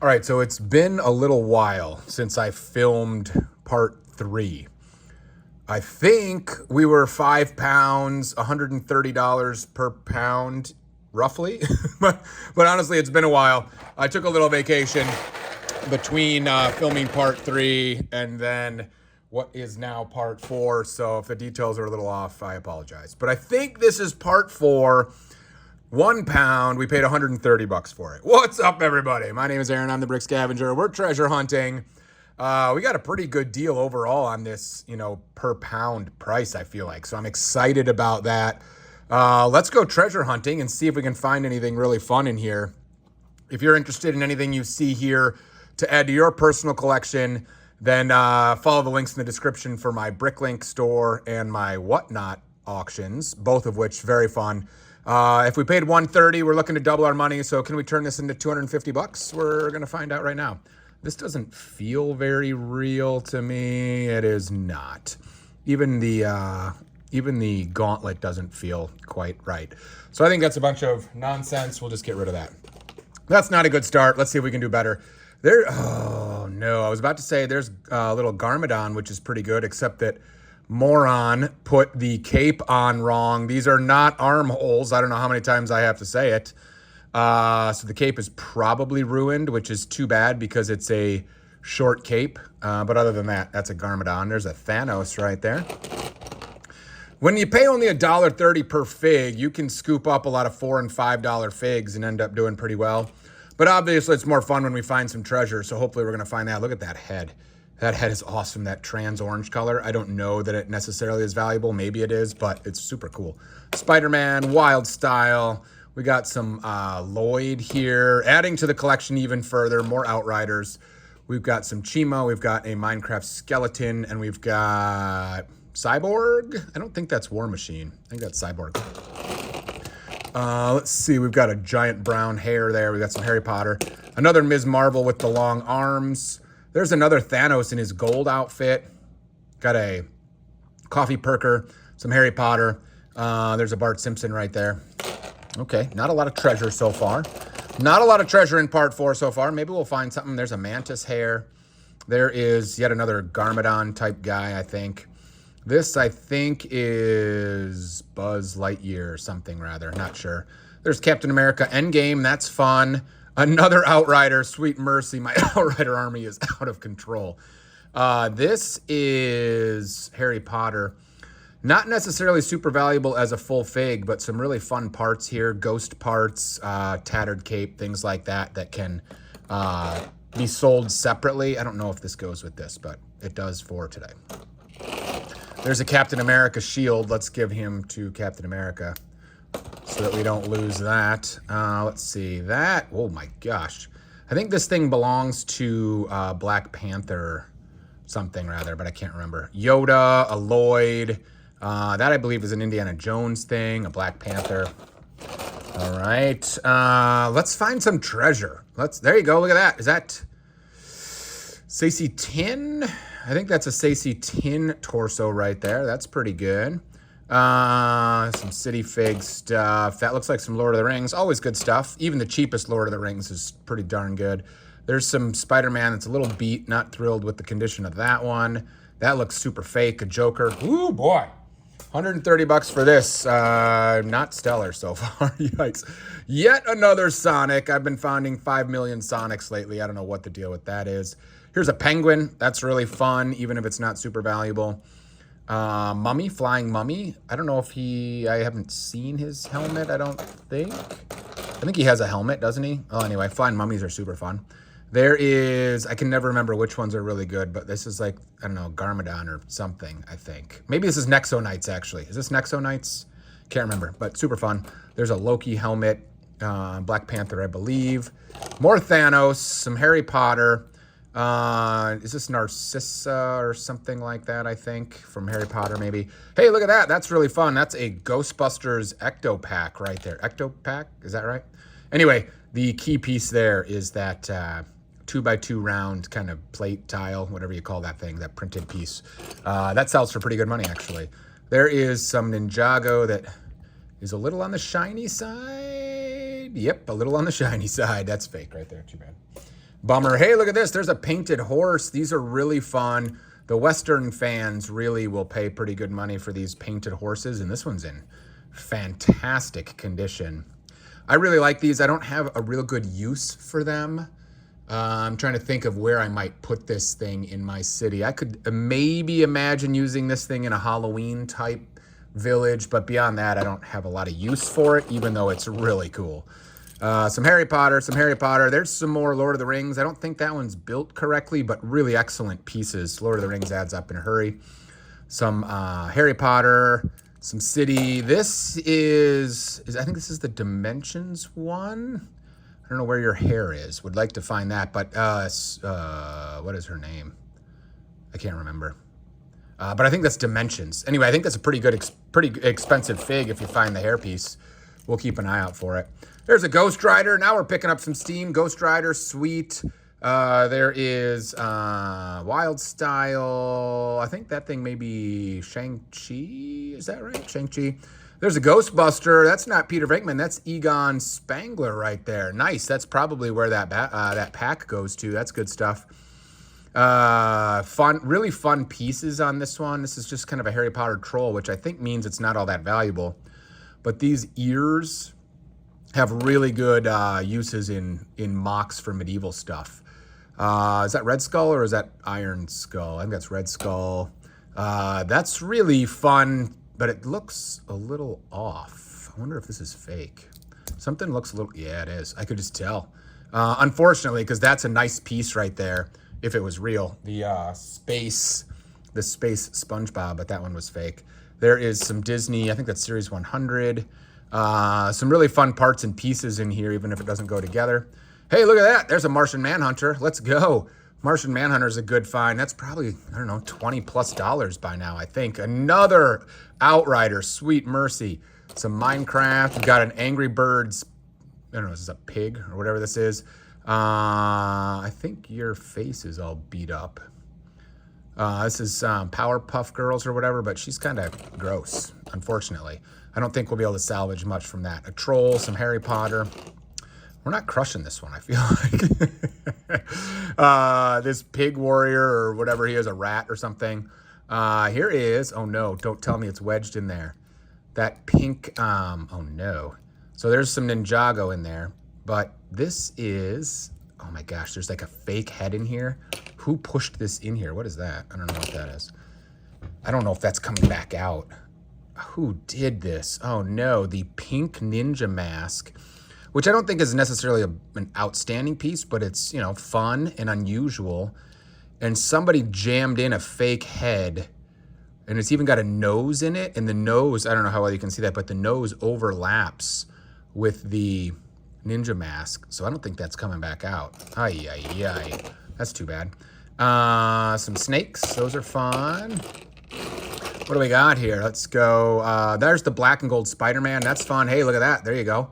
All right, so it's been a little while since I filmed part 3. I think we were £5, $130 per pound, roughly. but honestly, it's been a while. I took a little vacation between filming part 3 and then what is now part 4. So if the details are a little off, I apologize. But I think this is part 4. £1. We paid 130 bucks for it. What's up, everybody? My name is Aaron. I'm the Brick Scavenger. We're treasure hunting. We got a pretty good deal overall on this, per pound price, I feel like. So I'm excited about that. Let's go treasure hunting and see if we can find anything really fun in here. If you're interested in anything you see here to add to your personal collection, then follow the links in the description for my Bricklink store and my Whatnot auctions, both of which very fun. If we paid 130, we're looking to double our money. So can we turn this into 250 bucks? We're going to find out right now. This doesn't feel very real to me. It is not. Even the gauntlet doesn't feel quite right. So I think that's a bunch of nonsense. We'll just get rid of that. That's not a good start. Let's see if we can do better. Oh no, I was about to say there's a little Garmadon, which is pretty good, except that moron put the cape on wrong. These are not armholes. I don't know how many times I have to say it. So the cape is probably ruined, which is too bad because it's a short cape. But other than that, that's a Garmadon. There's a Thanos right there. When you pay only $1.30 per fig, you can scoop up a lot of $4 and $5 figs and end up doing pretty well. But obviously, it's more fun when we find some treasure. So hopefully we're going to find that. Look at that head. That head is awesome, that trans orange color. I don't know that it necessarily is valuable. Maybe it is, but it's super cool. Spider-Man, Wild Style. We got some Lloyd here. Adding to the collection even further, more Outriders. We've got some Chimo. We've got a Minecraft skeleton. And we've got Cyborg. I don't think that's War Machine. I think that's Cyborg. Let's see. We've got a giant brown hair there. We've got some Harry Potter. Another Ms. Marvel with the long arms. There's another Thanos in his gold outfit. Got a coffee perker, some Harry Potter. There's a Bart Simpson right there. Okay, not a lot of treasure so far. Not a lot of treasure in part 4 so far. Maybe we'll find something. There's a Mantis hair. There is yet another Garmadon type guy, I think. This, I think, is Buzz Lightyear or something rather. Not sure. There's Captain America Endgame. That's fun. Another Outrider, sweet mercy. My Outrider army is out of control. This is Harry Potter. Not necessarily super valuable as a full fig, but some really fun parts here. Ghost parts, tattered cape, things like that that can be sold separately. I don't know if this goes with this, but it does for today. There's a Captain America shield. Let's give him to Captain America, so that we don't lose that. Let's see that. Oh my gosh. I think this thing belongs to Black Panther something rather, but I can't remember. Yoda, a Lloyd. That I believe is an Indiana Jones thing, a Black Panther. All right. Let's find some treasure. There you go. Look at that. Is that Stacey Tin? I think that's a Stacey Tin torso right there. That's pretty good. Some City Fig stuff. That looks like some Lord of the Rings. Always good stuff. Even the cheapest Lord of the Rings is pretty darn good. There's some Spider-Man that's a little beat. Not thrilled with the condition of that one. That looks super fake. A Joker. Ooh, boy. 130 bucks for this. Not stellar so far. Yikes. Yet another Sonic. I've been finding 5 million Sonics lately. I don't know what the deal with that is. Here's a Penguin. That's really fun, even if it's not super valuable. Mummy, Flying Mummy. I don't know if I haven't seen his helmet, I don't think. I think he has a helmet, doesn't he? Oh, anyway, Flying Mummies are super fun. There is, I can never remember which ones are really good, but this is like, I don't know, Garmadon or something, I think. Maybe this is Nexo Knights, actually. Is this Nexo Knights? Can't remember, but super fun. There's a Loki helmet, Black Panther, I believe. More Thanos, some Harry Potter. Is this Narcissa or something like that, I think, from Harry Potter maybe. Hey, look at that. That's really fun. That's a Ghostbusters Ecto Pack right there. Ecto Pack? Is that right? Anyway, the key piece there is that 2x2 round kind of plate tile, whatever you call that thing, that printed piece. That sells for pretty good money, actually. There is some Ninjago that is a little on the shiny side. Yep, a little on the shiny side. That's fake right there. Too bad. Bummer. Hey, look at this. There's a painted horse. These are really fun. The Western fans really will pay pretty good money for these painted horses, and this one's in fantastic condition. I really like these. I don't have a real good use for them. I'm trying to think of where I might put this thing in my city. I could maybe imagine using this thing in a Halloween type village, but beyond that, I don't have a lot of use for it, even though it's really cool. Some Harry Potter. There's some more Lord of the Rings. I don't think that one's built correctly, but really excellent pieces. Lord of the Rings adds up in a hurry. Some Harry Potter, some City. This is I think this is the Dimensions one. I don't know where your hair is. Would like to find that, but what is her name? I can't remember. But I think that's Dimensions. Anyway, I think that's a pretty expensive fig if you find the hairpiece. We'll keep an eye out for it. There's a Ghost Rider. Now we're picking up some steam. Ghost Rider, sweet. There is Wild Style. I think that thing may be Shang-Chi. Is that right? Shang-Chi. There's a Ghostbuster. That's not Peter Venkman. That's Egon Spangler right there. Nice. That's probably where that pack goes to. That's good stuff. Really fun pieces on this one. This is just kind of a Harry Potter troll, which I think means it's not all that valuable. But these ears have really good uses in mocks for medieval stuff. Is that Red Skull or is that Iron Skull? I think that's Red Skull. That's really fun, but it looks a little off. I wonder if this is fake. Something looks a little, yeah, it is. I could just tell. Unfortunately, because that's a nice piece right there, if it was real. The space SpongeBob, but that one was fake. There is some Disney, I think that's Series 100. Some really fun parts and pieces in here, even if it doesn't go together. Hey, look at that. There's a Martian Manhunter. Let's go. Martian Manhunter is a good find. That's probably, I don't know, $20+ by now, I think. Another Outrider, sweet mercy. Some Minecraft. We've got an Angry Birds, I don't know, is this a pig or whatever this is? I think your face is all beat up. This is Powerpuff Girls or whatever, but she's kind of gross, unfortunately. I don't think we'll be able to salvage much from that. A troll, some Harry Potter. We're not crushing this one, I feel like. This pig warrior or whatever he is, a rat or something. Here is, oh no, don't tell me it's wedged in there. That pink, oh no. So there's some Ninjago in there, but this is, oh my gosh, there's like a fake head in here. Who pushed this in here? What is that? I don't know what that is. I don't know if that's coming back out. Who did this? Oh no, the pink ninja mask, which I don't think is necessarily an outstanding piece, but it's, you know, fun and unusual. And somebody jammed in a fake head, and it's even got a nose in it. And the nose, I don't know how well you can see that, but the nose overlaps with the ninja mask. So I don't think that's coming back out. Ay, ay, ay. That's too bad. Some snakes. Those are fun. What do we got here? Let's go. There's the black and gold Spider-Man. That's fun. Hey, look at that. There you go.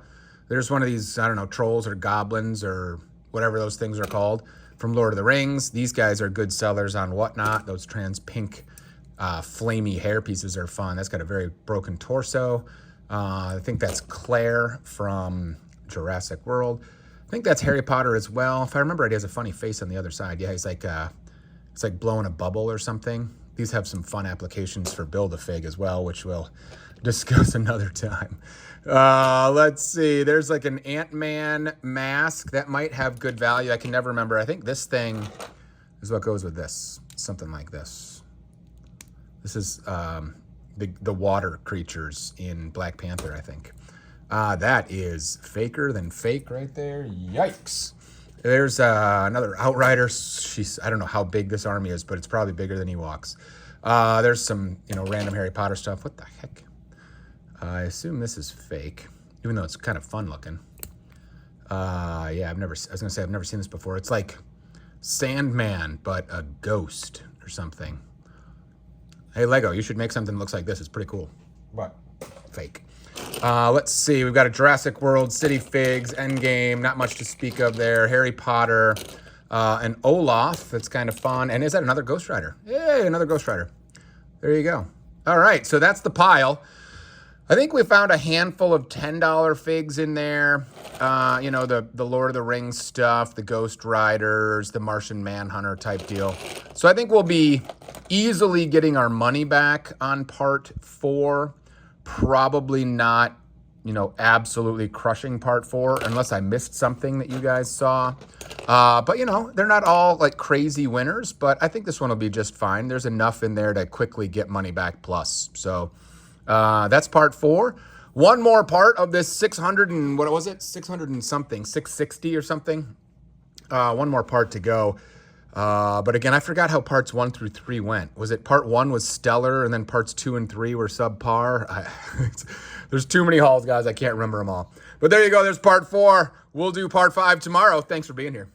There's one of these, I don't know, trolls or goblins or whatever those things are called from Lord of the Rings. These guys are good sellers on Whatnot. Those trans pink flamey hair pieces are fun. That's got a very broken torso. I think that's Claire from Jurassic World. I think that's Harry Potter as well. If I remember right, he has a funny face on the other side. Yeah, he's like, it's like blowing a bubble or something. These have some fun applications for Build-A-Fig as well, which we'll discuss another time. Let's see. There's like an Ant-Man mask that might have good value. I can never remember. I think this thing is what goes with this. Something like this. This is the water creatures in Black Panther, I think. That is faker than fake right there. Yikes. There's another Outrider. I don't know how big this army is, but it's probably bigger than Ewoks. There's some, you know, random Harry Potter stuff. What the heck? I assume this is fake, even though it's kind of fun looking. Yeah, I was gonna say I've never seen this before. It's like Sandman, but a ghost or something. Hey, Lego, you should make something that looks like this. It's pretty cool, but fake. Let's see. We've got a Jurassic World, City Figs, Endgame. Not much to speak of there. Harry Potter, and Olaf. That's kind of fun. And is that another Ghost Rider? Yay, another Ghost Rider. There you go. All right, so that's the pile. I think we found a handful of $10 figs in there. you know, the Lord of the Rings stuff, the Ghost Riders, the Martian Manhunter type deal. So I think we'll be easily getting our money back on part 4. Probably not, you know, absolutely crushing part 4 unless I missed something that you guys saw. But, you know, they're not all like crazy winners, but I think this one will be just fine. There's enough in there to quickly get money back plus. So that's part 4. One more part of this 600 and what was it? 600 and something, 660 or something. One more part to go. But again, I forgot how parts 1 through 3 went. Was it part 1 was stellar and then parts 2 and 3 were subpar? There's too many hauls, guys. I can't remember them all. But there you go. There's part 4. We'll do part 5 tomorrow. Thanks for being here.